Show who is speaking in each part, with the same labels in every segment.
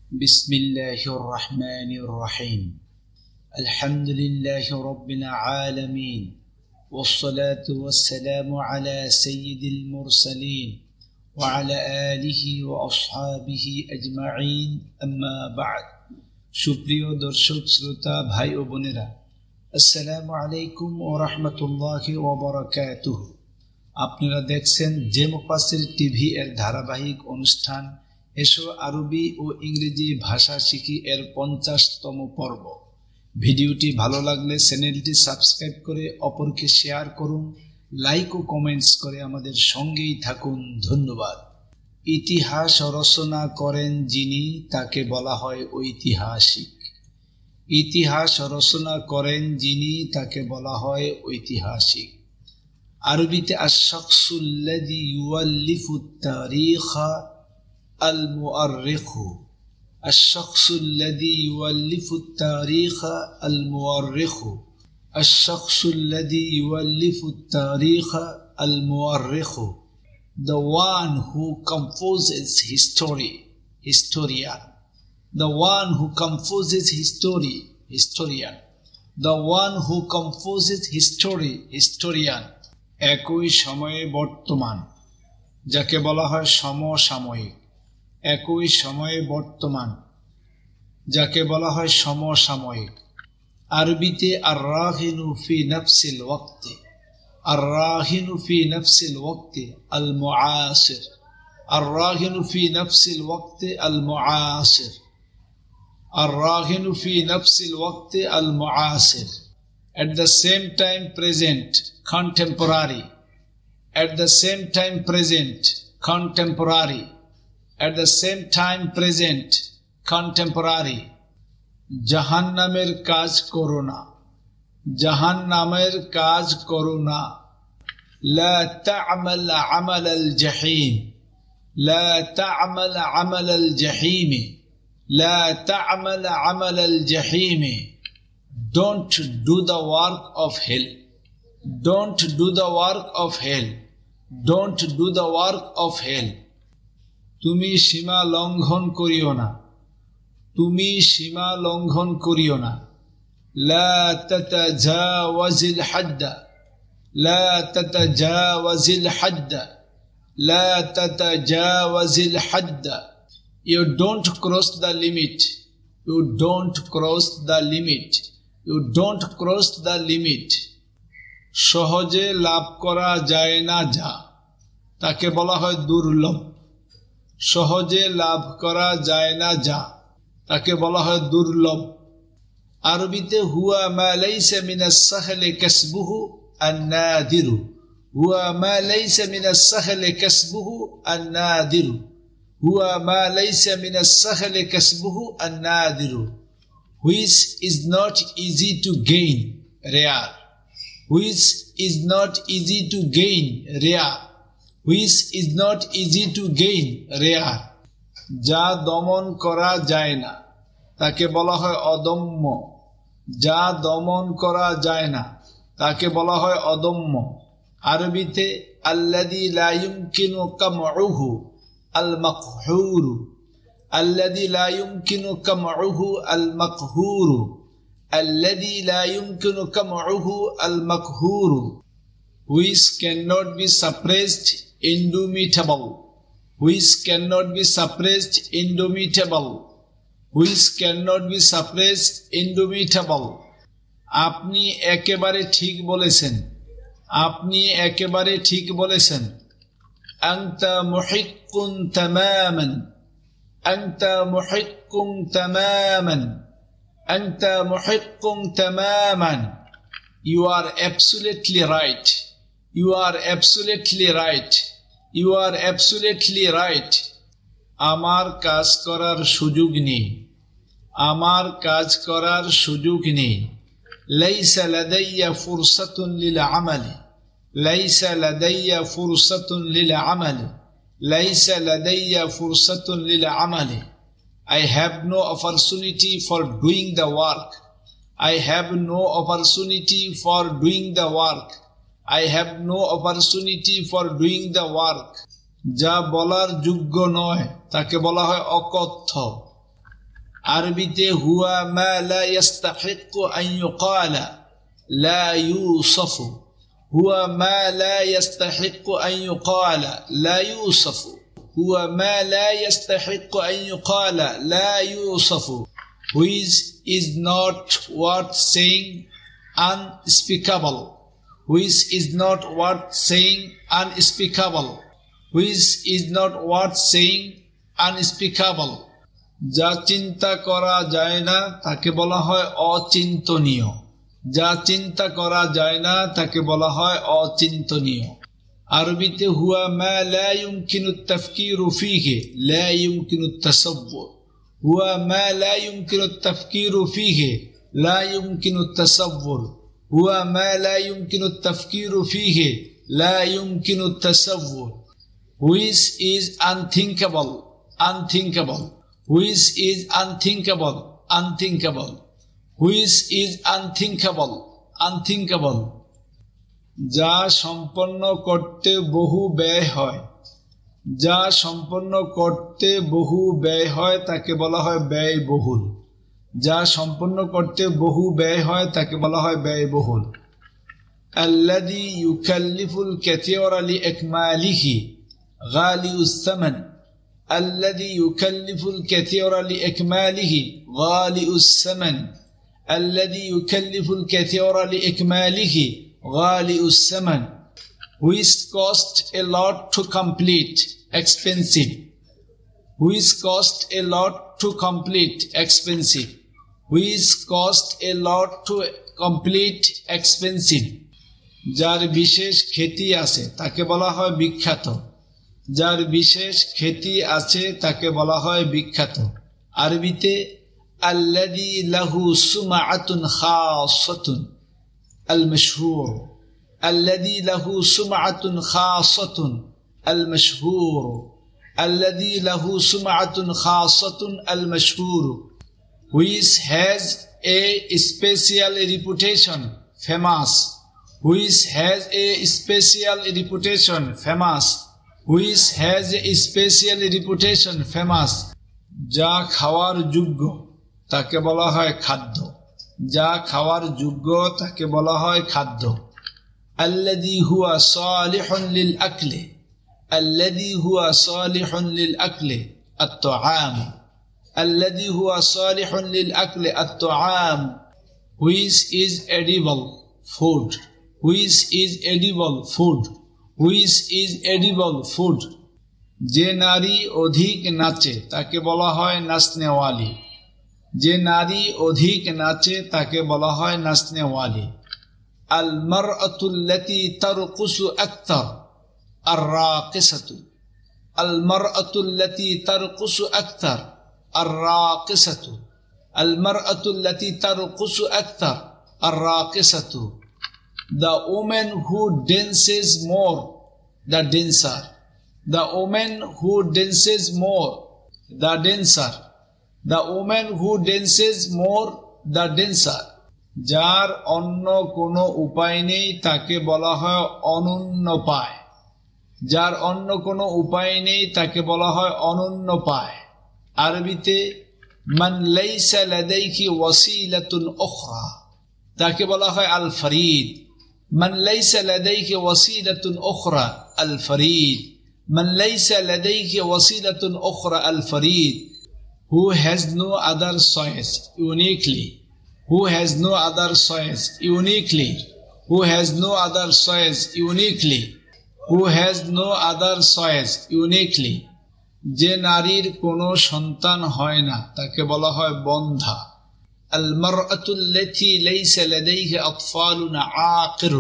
Speaker 1: بسم الله الرحمن الرحيم الحمد لله رب العالمين والصلاة والسلام على سيد المرسلين وعلى آله وأصحابه أجمعين أما بعد সুপ্রিয় দর্শক শ্রোতা ভাই ও বোনেরা আসসালামু আলাইকুম ওয়া রাহমাতুল্লাহি ওয়া বারাকাতুহু। আপনারা দেখছেন জে মুফাসসির টিভি এর ধারাবাহিক অনুষ্ঠান এসো আরবি ও ইংরেজি ভাষা শিখি এর 50তম পর্ব। ভিডিওটি ভালো লাগলে চ্যানেলটি সাবস্ক্রাইব করে অপরকে শেয়ার করুন, লাইক ও কমেন্টস করে আমাদের সঙ্গেই থাকুন। ধন্যবাদ। ইতিহাস রচনা করেন যিনি তাকে বলা হয় ঐতিহাসিক। ইতিহাস রচনা করেন যিনি তাকে বলা হয় ঐতিহাসিক। আরবিতে আশ-শাখসুল্লাযী ইউআল্লিফুত তারিখা আল মুআররিখু। আশ-শাখসুল্লাযী ইউআল্লিফুত তারিখা আল মুআররিখু। আশ-শাখসুল্লাযী ইউআল্লিফুত তারিখা আল মুআররিখু। The one who composes history, historian. The one who composes history, historian. The one who composes history, historian. একই সময়ে বর্তমান, যাকে বলা হয় সমসাময়িক। একই সময়ে বর্তমান, যাকে বলা হয় সমসাময়িক। আরবিতে আর-রাহিনু ফি নাফসিল ওয়াক্তি। الراهن في نفس الوقت المعاصر. الراهن في نفس الوقت المعاصر. الراهن في نفس الوقت المعاصر. At the same time present, contemporary. At the same time present, contemporary. At the same time present, contemporary. জাহান্নামের কাজ করো না। জাহান্নামের কাজ করো না। লা তা'মাল আমালাল জাহিম। লা তা'মাল আমালাল জাহিম। লা তা'মাল আমালাল জাহিম। Don't do the work of hell. Don't do the work of hell. Don't do the work of hell. তুমি সীমা লঙ্ঘন করিও না। তুমি সীমা লঙ্ঘন করিও না। لا تتجاوز الحد. لا تتجاوز الحد. لا تتجاوز الحد. You don't cross the limit. You don't cross the limit. You don't cross the limit. সহজে লাভ করা যায় না যা, তাকে বলা হয় দুর্লভ। সহজে লাভ করা যায় না যা, তাকে বলা হয় দুর্লভ। আরবিতে হুয়া মা লাইসা মিনাস সাহলি কাসবুহু আন-নাদিরু। হুয়া মা লাইসা মিনাস সাহলি কাসবুহু আন-নাদিরু। হুয়া মা লাইসা মিনাস সাহলি কাসবুহু আন-নাদিরু। Which is not easy to gain, rare. Which is not easy to gain, rare. Which is not easy to gain, rare. যা দমন করা যায় না, তাকে বলা হয় অদম্য। যা দমন করা যায় না, তাকে বলা হয় অদম্য। আরবিতে আল্লাযী লা ইউমকিনু কামউহু আল মাকহুরু। আল্লাযী লা ইউমকিনু কামউহু আল মাকহুরু। আল্লাযী লা ইউমকিনু কামউহু আল মাকহুরু। Which cannot be suppressed, indomitable. Which cannot be suppressed, indomitable. Which cannot be suppressed, indomitable. আপনি একেবারে ঠিক বলেছেন। আপনি একেবারে ঠিক বলেছেন। আনতা মুহিক্কুন তামামান। আনতা মুহিক্কুন তামামান। আনতা মুহিক্কুন তামামান। You are absolutely right. You are absolutely right. You are absolutely right. আমার কাজ করার সুযোগ নেই। আমার কাজ করার সুযোগ নেই। লাইসা লাদাইয়া ফুরসাতুন লিল আমালি। লাইসা লাদাইয়া ফুরসাতুন লিল আমালি। লাইসা লাদাইয়া ফুরসাতুন লিল আমালি। I have no opportunity for doing the work. I have no opportunity for doing the work. I have no opportunity for doing the work. যা বলার যোগ্য নয় তাকে বলা হয় অকথ্য। আরবিতে হুয়া মা লা ইস্তাহিক্কু আন ইউকালা লা ইউসাফু হুয়া মা লা ইস্তাহিক্কু আন ইউকালা লা ইউসাফু হুয়া মা লা ইস্তাহিক্কু আন ইউকালা লা ইউসাফু which is not worth saying, unspeakable, which is not worth saying, unspeakable, which is not worth saying, unspeakable. যা চিন্তা করা যায় না তাকে বলা হয় অচিন্তনীয়, যা চিন্তা করা যায় না তাকে বলা হয় অচিন্তনীয়। আরবিতে হুয়া মা লা ইউমকিনু তাফকিরু ফীহি লা ইউমকিনু তাসাব্বুর হুয়া মা লা ইউমকিনু তাফকিরু ফীহি লা ইউমকিনু তাসাব্বুর হুয়া মা লা ইউমকিনু তাফকিরু ফীহি লা ইউমকিনু তাসাব্বুর which is unthinkable, unthinkable, which is unthinkable, unthinkable, which is unthinkable, unthinkable. যা সম্পন্ন করতে বহু ব্যয় হয়, যা সম্পন্ন করতে বহু ব্যয় হয় তাকে বলা হয় ব্যয়বহুল, যা সম্পন্ন করতে বহু ব্যয় হয় তাকে বলা হয় ব্যয়বহুল। আল্লাযী ইউকাল্লিফুল কাসীরা লিইকমালিহি গালিউস সামান الذي يكلف الكثير لإكماله غالئ الثمن الذي يكلف الكثير لإكماله غالئ الثمن which cost a lot to complete expensive which cost a lot to complete expensive which cost a lot to complete expensive যার বিশেষ খ্যাতি আছে তাকে বলা হয় বিখ্যাত, যার বিশেষ খ্যাতি আছে তাকে বলা হয় বিখ্যাত। আরবিতে আল্লাযী লাহু সুমআতুন খাসাতুন আল মাশহুর আল্লাযী লাহু সুমআতুন খাসাতুন আল মাশহুর আল্লাযী লাহু সুমআতুন খাসাতুন আল মাশহুর which has a special reputation famous which has a special reputation famous which has a special reputation famous যা খাওয়ার যোগ্য তাকে বলা হয় খাদ্য, যা খাওয়ার যোগ্য তাকে বলা হয় খাদ্য। الذي هو صالح للأكل الذي هو صالح للأكل الطعام الذي هو صالح للأكل الطعام which is edible food which is edible food which is edible food যে নারী অধিক নাচে তাকে বলা হয় নাচনেওয়ালি, যে নারী অধিক নাচে তাকে বলা হয় নাচনেওয়ালি। আল মারআতুল্লাতী তারকুসু আকতার আর রাকিসাতু আল মারআতুল্লাতী তারকুসু আকতার আর রাকিসাতু আল মারআতুল্লাতী তারকুসু আকতার আর রাকিসাতু the woman who dances more the dancer the woman who dances more the dancer the woman who dances more the dancer যার অন্য কোনো উপায় নেই তাকে বলা হয় অনুন্নপায়, যার অন্য কোনো উপায় নেই তাকে বলা হয় অনুন্নপায়। আরবিতে মান লাইসা লাদাইহি ওয়াসিলাতুন উখরা তাকে বলা হয় আল Farid من ليس لديه وسيلة أخرى الفريد من ليس لديه وسيلة أخرى الفريد who has no other choice uniquely who has no other choice uniquely who has no other choice uniquely who has no other choice uniquely যে নারীর কোনো সন্তান হয় না তাকে বলা হয় বন্ধা। المرأة التي ليس لديها أطفال عاقر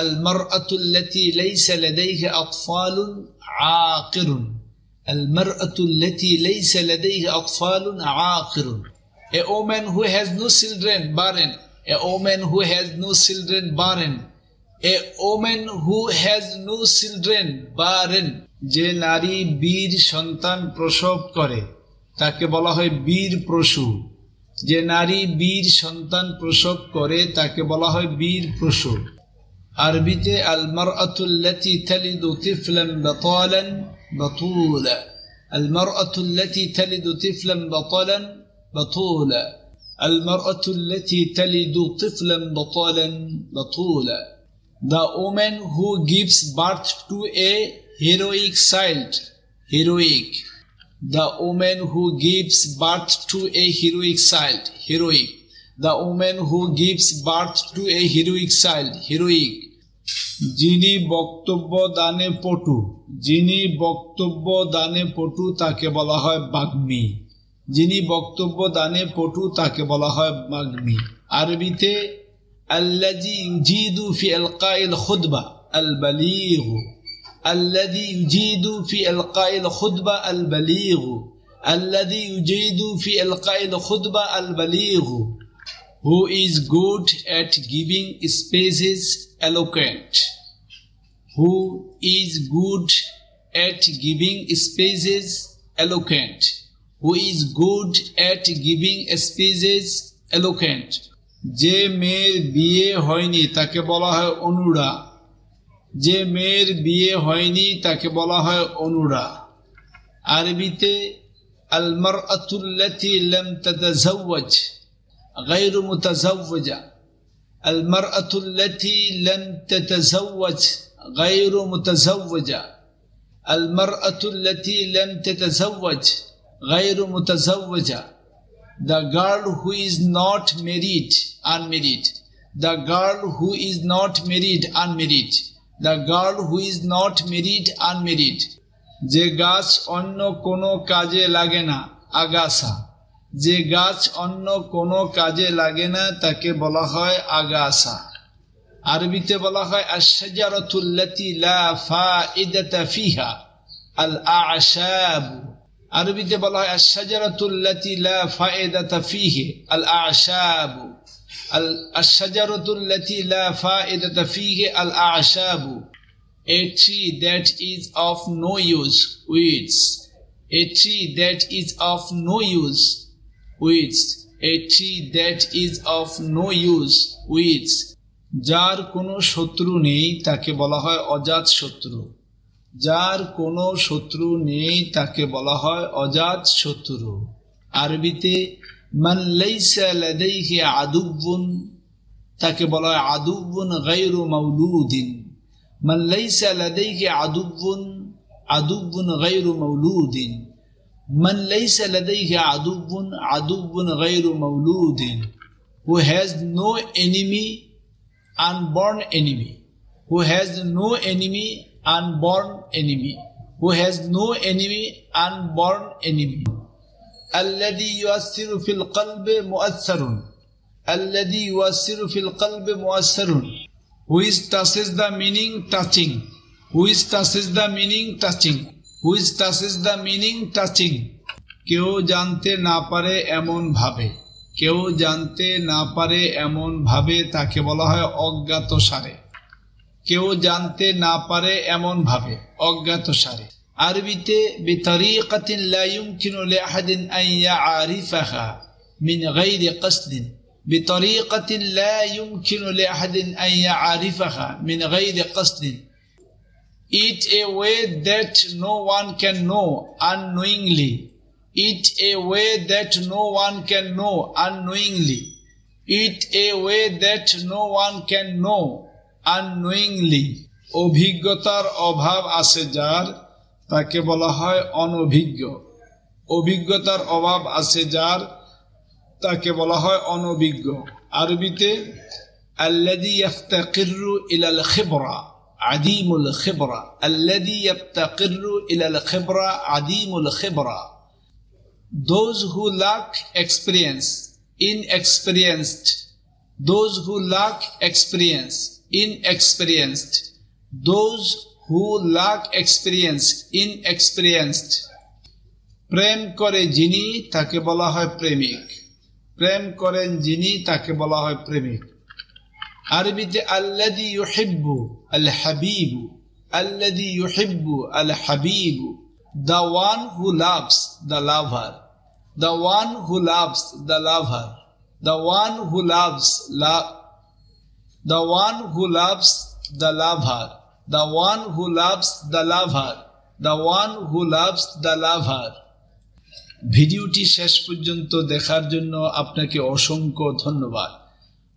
Speaker 1: المرأة التي ليس لديها أطفال عاقر المرأة التي ليس لديها أطفال عاقر a woman who has no children barren a woman who has no children barren a woman who has no children barren যে নারী বীর সন্তান প্রসব করে তাকে বলা হয় বীর প্রসূ, যে নারী বীর সন্তান প্রসব করে তাকে বলা হয় বীর প্রসূ। আরবিতে আল মারআতুল্লাতী তালিদু তিফলান বাতালান বাতুলা المرأة التي تلد طفلا بطلا بطولا المرأة التي تلد طفلا بطلا بطولا The woman who gives birth to a heroic child heroic The woman who gives birth to a heroic child heroic The woman who gives birth to a heroic child heroic যিনি বক্তব্য দানে পটু তাকে বলা হয় বাগ্মী যিনি বক্তব্য দানে পটু তাকে বলা হয় বাগ্মী আরবিতে আল্লাযী ইউজিদু ফি ইলকাইল খুতবা আল বালিগ الذي يجيد في إلقاء الخطبة البليغ الذي يجيد في إلقاء الخطبة البليغ who is good at giving speeches eloquent who is good at giving speeches eloquent who is good at giving speeches eloquent যে মেয়ের বিয়ে হয়নি তাকে বলা হয় অনুরা যে মেয়ের বিয়ে হয়নি তাকে বলা হয় অনুরা আরবিতে আল মারআতুল্লাতী লাম তাতাযাওয়াজ গায়রু মুতাযাওয়াজা আল মারআতুল্লাতী লাম তাতাযাওয়াজ গায়রু মুতাযাওয়াজা আল মারআতুল্লাতী লাম তাতাযাওয়াজ গায়রু মুতাযাওয়াজা The girl who is not married unmarried The girl who is not married unmarried The girl who is not married unmarried যে গাছ অন্য কোনো কাজে লাগে না আগাছা যে গাছ অন্য কোনো কাজে লাগে না তাকে বলা হয় আগাছা আরবিতে বলা হয় আশ-শাজারাতুল্লাতী লা ফাইদাতা ফিহা আল আ'শাব আরবিতে বলা হয় আশ-শাজারাতুল্লাতী লা ফাইদাতা ফিহি আল আ'শাব الشجرة التي لا فائدة فيه الأعشاب A tree that is of no use weeds A tree that is of no use weeds A tree that is of no use weeds যার কোনো শত্রু নেই তাকে বলা হয় অজাত শত্রু যার কোনো শত্রু নেই তাকে বলা হয় অজাত শত্রু আরবিতে মান লাইসা লাদাইহি আদুবুন তাকে বলা হয় আদুবুন গায়রু মাউলুদিন মান লাইসা লাদাইহি আদুবুন গায়রু মাউলুদিন মান লাইসা লাদাইহি আদুবুন গায়রু মাউলুদিন who has no enemy unborn enemy who has no enemy unborn enemy who has no enemy unborn enemy الذي يؤثر في القلب مؤثر الذي يؤثر في القلب مؤثر which touches the meaning touching which touches the meaning touching which touches the meaning touching কেউ জানতে না পারে এমন ভাবে কেউ জানতে না পারে এমন ভাবে তাকে বলা হয় অজ্ঞাতসারে কেউ জানতে না পারে এমন ভাবে অজ্ঞাতসারে আরবিতে বিতরিকাতিন লা ইউমকিনু লিআহাদিন আন ইয়ারিফাহা মিন গায়রি কসদিন বিতরিকাতিন লা ইউমকিনু লিআহাদিন আন ইয়ারিফাহা মিন গায়রি কসদিন It a way that no one can know unknowingly It a way that no one can know unknowingly It a way that no one can know unknowingly অভিজ্ঞতার অভাব আছে যার তাকে বলা হয় অনভিজ্ঞ অভিজ্ঞতার অভাব আছে যার তাকে বলা হয় অনভিজ্ঞ আরবিতে আল্লাযী ইফতাকিরু ইলাল খিবরা আদিমুল খিবরা আল্লাযী ইফতাকিরু ইলাল খিবরা আদিমুল খিবরা those who lack experience inexperienced those who lack experience inexperienced those who lack experience inexperienced প্রেম করে যিনি তাকে বলা হয় প্রেমিক প্রেম করেন যিনি তাকে বলা হয় প্রেমিক আরবিতে আল্লাযী ইউহিব্বু আল হাবিবু আল্লাযী ইউহিব্বু আল হাবিবু the one who loves the lover the one who loves the lover the one who loves the one who loves the lover the one who loves the lover the one who loves the lover. ভিডিওটি শেষ পর্যন্ত দেখার জন্য আপনাকে অসংখ্য ধন্যবাদ।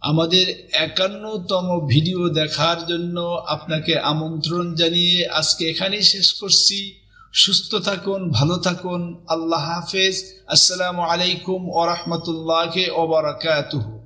Speaker 1: আমাদের 51তম video দেখার জন্য আপনাকে আমন্ত্রণ জানিয়ে আজকে এখানেই শেষ করছি। সুস্থ থাকুন, ভালো থাকুন। আল্লাহ হাফেজ। আসসালামু আলাইকুম ওয়া রাহমাতুল্লাহি ওয়া বারাকাতুহু।